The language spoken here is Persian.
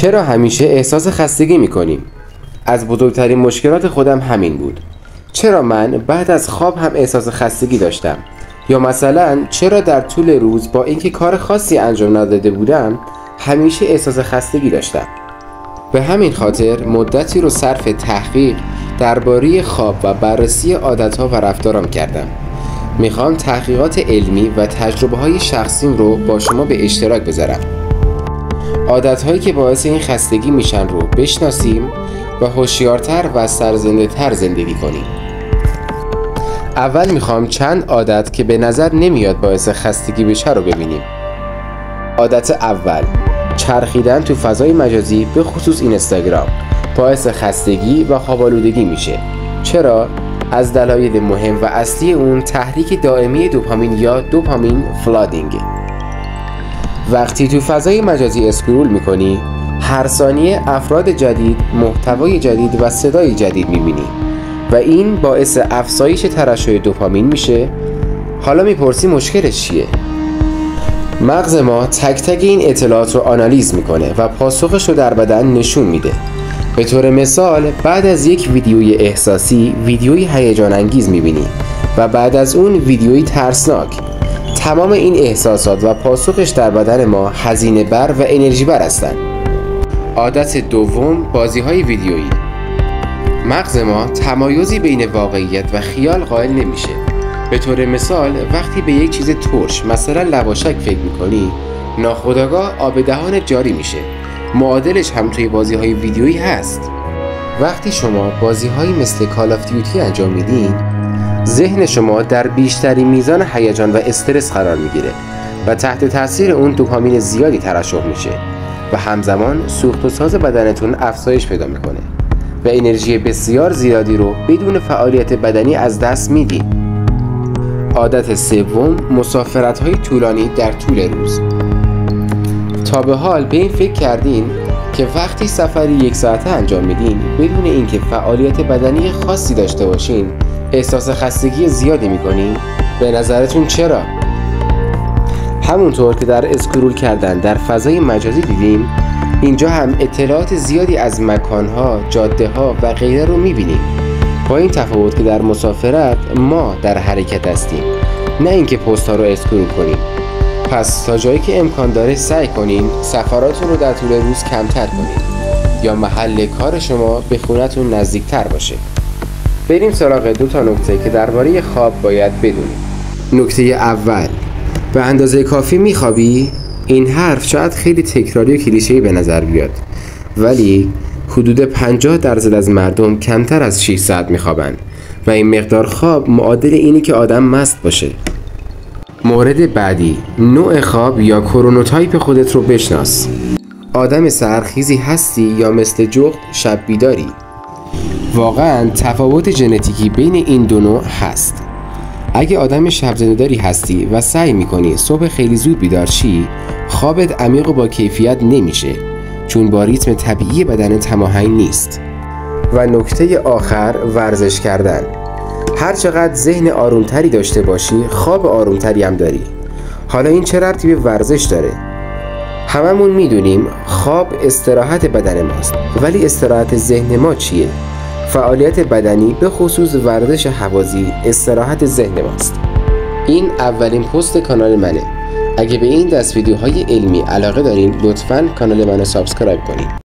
چرا همیشه احساس خستگی میکنیم؟ از بزرگترین مشکلات خودم همین بود. چرا من بعد از خواب هم احساس خستگی داشتم؟ یا مثلا چرا در طول روز با اینکه کار خاصی انجام نداده بودم همیشه احساس خستگی داشتم؟ به همین خاطر مدتی رو صرف تحقیق درباره خواب و بررسی عادت‌ها و رفتارام کردم. میخوام تحقیقات علمی و تجربه‌های شخصیم رو با شما به اشتراک بذارم. عادت‌هایی که باعث این خستگی میشن رو بشناسیم و هوشیارتر و سرزنده‌تر زندگی کنیم. اول میخوام چند عادت که به نظر نمیاد باعث خستگی بشه رو ببینیم. عادت اول، چرخیدن تو فضای مجازی به خصوص اینستاگرام باعث خستگی و خواب‌آلودگی میشه. چرا؟ از دلایل مهم و اصلی اون تحریک دائمی دوپامین یا دوپامین فلادینگ. وقتی تو فضای مجازی اسکرول میکنی هر ثانیه افراد جدید، محتوای جدید و صدای جدید میبینی و این باعث افزایش ترشح دوپامین میشه. حالا میپرسی مشکلش چیه؟ مغز ما تک تک این اطلاعات رو آنالیز میکنه و پاسخش رو در بدن نشون میده. به طور مثال بعد از یک ویدیوی احساسی ویدیوی هیجان انگیز میبینی و بعد از اون ویدیوی ترسناک. تمام این احساسات و پاسخش در بدن ما هزینه بر و انرژی بر هستند. عادت دوم، بازی‌های ویدیویی. مغز ما تمایزی بین واقعیت و خیال قائل نمیشه. به طور مثال وقتی به یک چیز ترش مثلا لواشک فکر میکنی ناخودآگاه آب دهان جاری میشه. معادلش هم توی بازی‌های ویدیویی هست. وقتی شما بازی‌هایی مثل کال آف دیوتی انجام میدین ذهن شما در بیشترین میزان هیجان و استرس قرار میگیره و تحت تاثیر اون دوپامین زیادی ترشح میشه و همزمان سوخت و ساز بدنتون افزایش پیدا میکنه و انرژی بسیار زیادی رو بدون فعالیت بدنی از دست میدین. عادت سوم، مسافرت‌های طولانی در طول روز. تا به حال به این فکر کردین که وقتی سفری 1 ساعته انجام میدین بدون اینکه فعالیت بدنی خاصی داشته باشین احساس خستگی زیادی میکنین؟ به نظرتون چرا؟ همونطور که در اسکرول کردن در فضای مجازی دیدیم اینجا هم اطلاعات زیادی از مکانها، جاده‌ها و غیره رو میبینیم. با این تفاوت که در مسافرت ما در حرکت هستیم نه اینکه پست‌ها رو اسکرول کنیم. پس تا جایی که امکان داره سعی کنین سفراتون رو در طول روز کمتر کنین یا محل کار شما به خونتون نزدیکتر باشه. بریم سراغ 2 نکته که درباره خواب باید بدونیم. نکته اول، به اندازه کافی میخوابی؟ این حرف شاید خیلی تکراری و کلیشه‌ای به نظر بیاد ولی حدود 50% از مردم کمتر از 6 ساعت میخوابن و این مقدار خواب معادل اینه که آدم مست باشه. مورد بعدی، نوع خواب یا کرونوتایپ خودت رو بشناس. آدم سحرخیزی هستی یا مثل جغد شب بیداری؟ واقعا تفاوت ژنتیکی بین این دو نوع هست. اگه آدم شب زنده‌داری هستی و سعی میکنی صبح خیلی زود بیدار شی خوابت عمیق و با کیفیت نمیشه چون با ریتم طبیعی بدن هماهنگ نیست. و نکته آخر، ورزش کردن. هر چقدر ذهن آرومتری داشته باشی خواب آرومتری هم داری. حالا این چه ربطی به ورزش داره؟ هممون میدونیم خواب استراحت بدن ماست ولی استراحت ذهن ما چیه؟ فعالیت بدنی به خصوص ورزش هوازی استراحت ذهن ماست. این اولین پست کانال منه. اگه به این دست ویدیوهای علمی علاقه دارین لطفاً کانال منو سابسکرایب کنین.